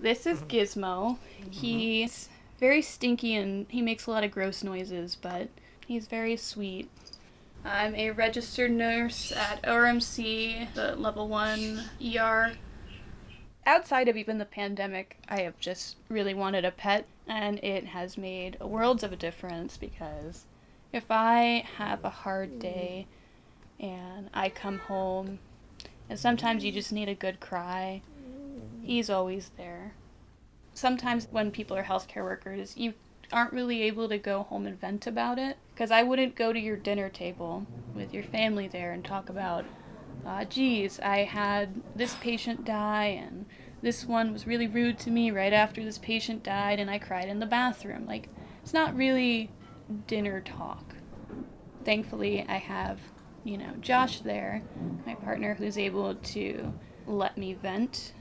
This is Gizmo. He's very stinky and he makes a lot of gross noises, but he's very sweet. I'm a registered nurse at ORMC, the level 1 ER. Outside of even the pandemic, I have just really wanted a pet, and it has made worlds of a difference because if I have a hard day and I come home, and sometimes you just need a good cry, he's always there. Sometimes when people are healthcare workers, you aren't really able to go home and vent about it. Because I wouldn't go to your dinner table with your family there and talk about, geez, I had this patient die, and this one was really rude to me right after this patient died, and I cried in the bathroom. Like, it's not really dinner talk. Thankfully, I have, Josh there, my partner, who's able to let me vent.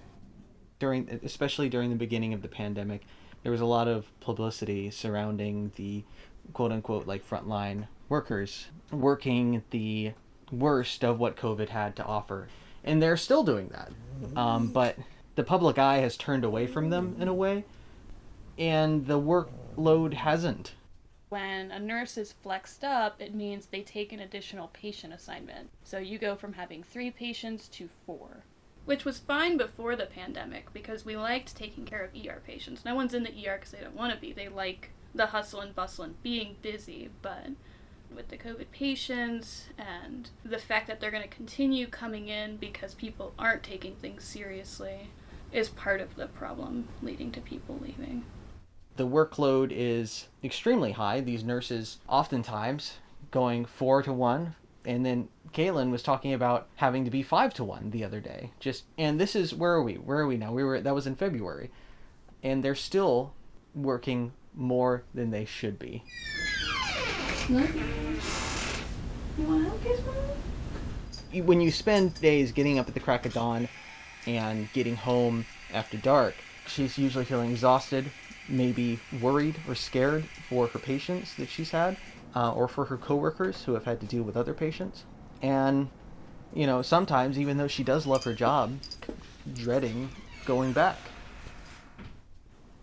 Especially during the beginning of the pandemic, there was a lot of publicity surrounding the quote unquote like frontline workers working the worst of what COVID had to offer. And they're still doing that. But the public eye has turned away from them in a way, and the workload hasn't. When a nurse is flexed up, it means they take an additional patient assignment. So you go from having 3 patients to 4. Which was fine before the pandemic because we liked taking care of ER patients. No one's in the ER because they don't want to be. They like the hustle and bustle and being busy. But with the COVID patients and the fact that they're going to continue coming in because people aren't taking things seriously is part of the problem leading to people leaving. The workload is extremely high. These nurses oftentimes going 4-1, and then Caitlin was talking about having to be 5-1 the other day. And this is where are we? Where are we now? That was in February, and they're still working more than they should be. You want to help, Gizmo? When you spend days getting up at the crack of dawn and getting home after dark, she's usually feeling exhausted, maybe worried or scared for her patients that she's had, or for her coworkers who have had to deal with other patients. And, sometimes, even though she does love her job, dreading going back.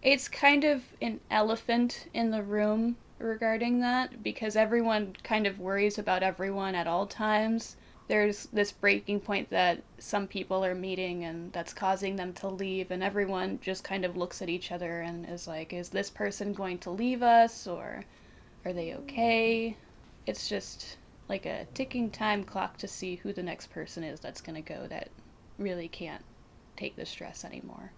It's kind of an elephant in the room regarding that because everyone kind of worries about everyone at all times. There's this breaking point that some people are meeting and that's causing them to leave, and everyone just kind of looks at each other and is like, is this person going to leave us, or are they okay? It's just like a ticking time clock to see who the next person is that's going to go that really can't take the stress anymore.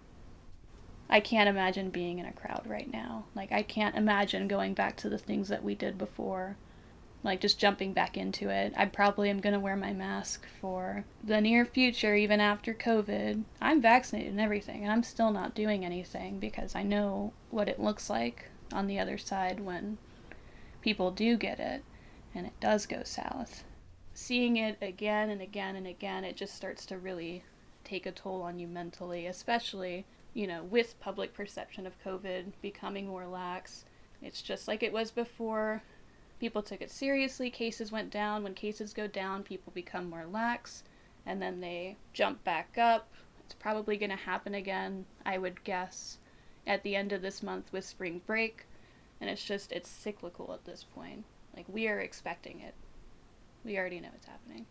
I can't imagine being in a crowd right now. Like, I can't imagine going back to the things that we did before. Like, just jumping back into it. I probably am going to wear my mask for the near future, even after COVID. I'm vaccinated and everything, and I'm still not doing anything because I know what it looks like on the other side when people do get it, and it does go south. Seeing it again and again and again, it just starts to really take a toll on you mentally, especially, with public perception of COVID becoming more lax. It's just like it was before. People took it seriously, cases went down. When cases go down, people become more lax, and then they jump back up. It's probably going to happen again, I would guess, at the end of this month with spring break, and it's cyclical at this point. Like, we are expecting it. We already know it's happening.